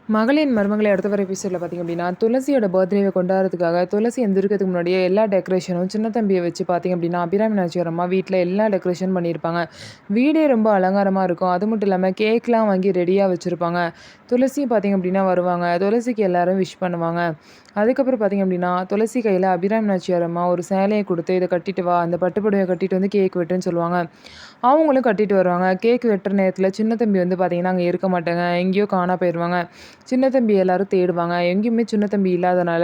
மகளின் மருமகளை அடுத்த வர எபிசோடில் பார்த்திங்க அப்படின்னா, துளசியோட பர்த்டேவை கொண்டாடுறதுக்காக துளசி எந்திரிக்கிறதுக்கு முன்னாடியே எல்லா டெக்கரேஷனும் சின்ன தம்பியை வச்சு பார்த்திங்க அப்படின்னா, அபிராமி நாச்சியார் அம்மா வீட்டில் எல்லா டெக்கரேஷன் பண்ணியிருப்பாங்க. வீடே ரொம்ப அலங்காரமாக இருக்கும். அது மட்டும் இல்லாமல் கேக்லாம் வாங்கி ரெடியாக வச்சுருப்பாங்க. துளசியும் பார்த்திங்க அப்படின்னா வருவாங்க. துளசிக்கு எல்லாரும் விஷ் பண்ணுவாங்க. அதுக்கப்புறம் பார்த்திங்க அப்படின்னா, துளசி கையில் அபிராமி நாச்சியார் அம்மா ஒரு சேலையை கொடுத்து, இதை கட்டிட்டு வா, அந்த பட்டு புடவையை கட்டிட்டு வந்து கேக் வெட்டுன்னு சொல்லுவாங்க. அவங்களும் கட்டிட்டு வருவாங்க. கேக் வெட்டுற நேரத்தில் சின்ன தம்பி வந்து பார்த்திங்கன்னா, அங்கே இருக்க மாட்டாங்க. எங்கேயோ காணா போயிடுவாங்க. சின்ன தம்பி எல்லாரும் தேடுவாங்க. எங்கேயுமே சின்ன தம்பி இல்லாதனால,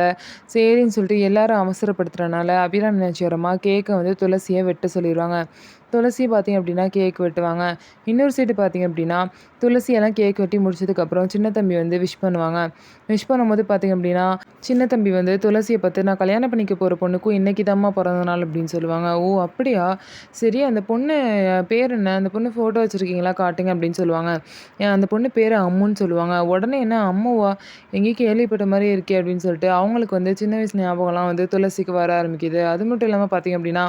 சரின்னு சொல்லிட்டு எல்லாரும் அவசரப்படுத்துறனால, அபிராமி நாச்சியார் அம்மா கேக்க வந்து துளசிய வெட்ட சொல்லிருவாங்க. துளசி பார்த்தீங்க அப்படின்னா, கேக் வெட்டுவாங்க. இன்னொரு சைடு பார்த்தீங்க அப்படின்னா, துளசியெல்லாம் கேக் வெட்டி முடிச்சதுக்கப்புறம் சின்ன தம்பி வந்து விஷ் பண்ணுவாங்க. விஷ் பண்ணும்போது பார்த்தீங்க அப்படின்னா, சின்ன தம்பி வந்து துளசிய பார்த்து, "நான் கல்யாணம் பண்ணிக்க போற பொண்ணுக்கும் இன்னைக்கு தாம்மா பிறந்த நாள்" அப்படின்னு சொல்லுவாங்க. "ஓ! அப்படியா? சரி அந்த பொண்ணு பேர் என்ன? அந்த பொண்ணு ஃபோட்டோ வச்சிருக்கீங்களா? காட்டுங்க" அப்படின்னு சொல்லுவாங்க. அந்த பொண்ணு பேரு அம்முன்னு சொல்லுவாங்க. உடனே என்ன அம்முவா? எங்கேயோ கேள்விப்பட்ட மாரி இருக்கே அப்படின்னு சொல்லிட்டு, அவங்களுக்கு வந்து சின்ன வயசு ஞாபகம்லாம் வந்து துளசிக்கு வர ஆரம்பிக்குது. அது மட்டும் இல்லாம பார்த்தீங்க அப்படின்னா,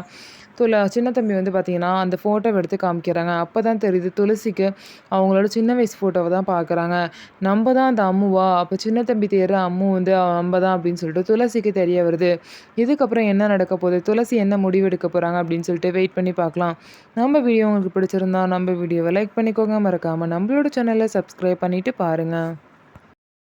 சின்ன தம்பி வந்து பார்த்தீங்கன்னா, அந்த ஃபோட்டோவ எடுத்து காமிக்கிறாங்க. அப்பதான் தெரியுது துளசிக்கு அவங்களோட சின்ன வயசு ஃபோட்டோவ தான் பார்க்குறாங்க. "நம்ப தான் அந்த அம்முவா? அப்ப சின்ன தம்பி தேடுற அம்மு வந்து நம்ப தான்" அப்படின்னு சொல்லிட்டு துளசிக்கு தெரிய வருது. இதுக்கப்புறம் என்ன நடக்க போகுது? துளசி என்ன முடிவு எடுக்க போறாங்க அப்படின்னு சொல்லிட்டு வெயிட் பண்ணி பார்க்கலாம். நம்ம வீடியோ உங்களுக்கு பிடிச்சிருந்தா, நம்ம வீடியோவ லைக் பண்ணிக்கோங்க. மறக்காம நம்மளோட சேனல சப்ஸ்கிரைப் பண்ணிட்டு பாருங்க.